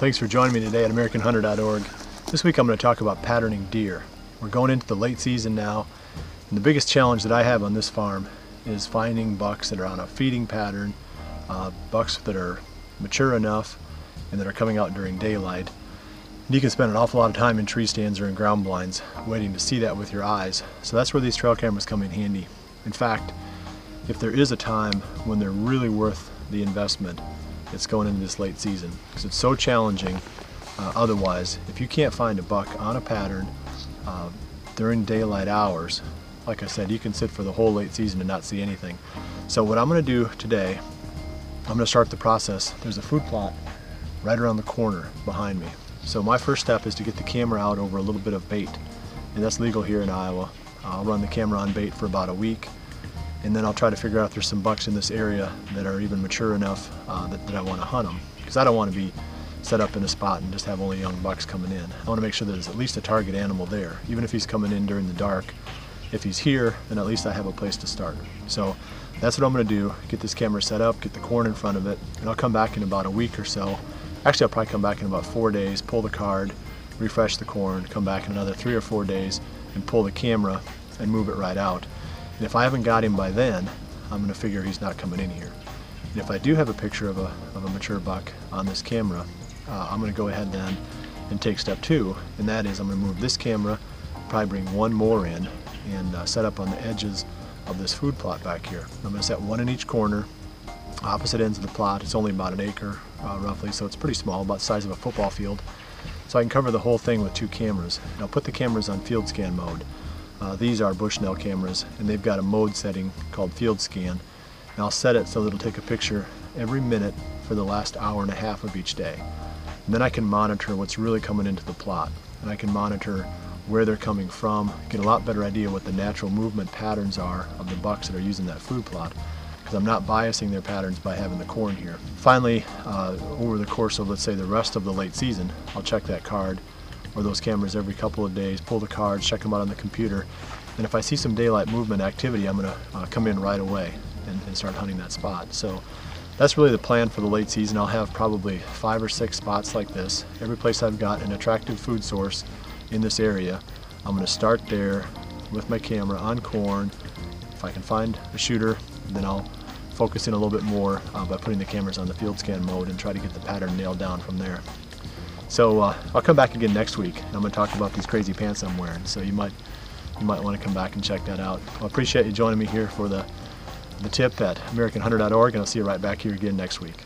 Thanks for joining me today at AmericanHunter.org. This week I'm going to talk about patterning deer. We're going into the late season now, and the biggest challenge that I have on this farm is finding bucks that are on a feeding pattern, bucks that are mature enough and that are coming out during daylight. And you can spend an awful lot of time in tree stands or in ground blinds waiting to see that with your eyes. So that's where these trail cameras come in handy. In fact, if there is a time when they're really worth the investment, it's going into this late season because it's so challenging otherwise. If you can't find a buck on a pattern during daylight hours, like I said, you can sit for the whole late season and not see anything. So what I'm going to do today, I'm going to start the process. There's a food plot right around the corner behind me. So my first step is to get the camera out over a little bit of bait, and that's legal here in Iowa. I'll run the camera on bait for about a week, and then I'll try to figure out if there's some bucks in this area that are even mature enough that I want to hunt them, because I don't want to be set up in a spot and just have only young bucks coming in. I want to make sure there's at least a target animal there, even if he's coming in during the dark. If he's here, then at least I have a place to start. So that's what I'm going to do, get this camera set up, get the corn in front of it, and I'll come back in about a week or so. Actually, I'll probably come back in about 4 days, pull the card, refresh the corn, come back in another 3 or 4 days, and pull the camera and move it right out. And if I haven't got him by then, I'm going to figure he's not coming in here. And if I do have a picture of a mature buck on this camera, I'm going to go ahead then and take step 2, and that is I'm going to move this camera, probably bring one more in, and set up on the edges of this food plot back here. I'm going to set one in each corner, opposite ends of the plot. It's only about an acre roughly, so it's pretty small, about the size of a football field. So I can cover the whole thing with 2 cameras. And I'll put the cameras on field scan mode. These are Bushnell cameras, and they've got a mode setting called field scan. And I'll set it so that it'll take a picture every minute for the last hour and a half of each day. And then I can monitor what's really coming into the plot, and I can monitor where they're coming from, get a lot better idea what the natural movement patterns are of the bucks that are using that food plot, because I'm not biasing their patterns by having the corn here. Finally, over the course of, let's say, the rest of the late season, I'll check that card or those cameras every couple of days, pull the cards, check them out on the computer, and if I see some daylight movement activity, I'm going to come in right away and start hunting that spot. So that's really the plan for the late season. I'll have probably 5 or 6 spots like this. Every place I've got an attractive food source in this area, I'm going to start there with my camera on corn. If I can find a shooter, then I'll focus in a little bit more by putting the cameras on the field scan mode and try to get the pattern nailed down from there. So I'll come back again next week, and I'm going to talk about these crazy pants I'm wearing, so you might want to come back and check that out. I appreciate you joining me here for the tip at AmericanHunter.org, and I'll see you right back here again next week.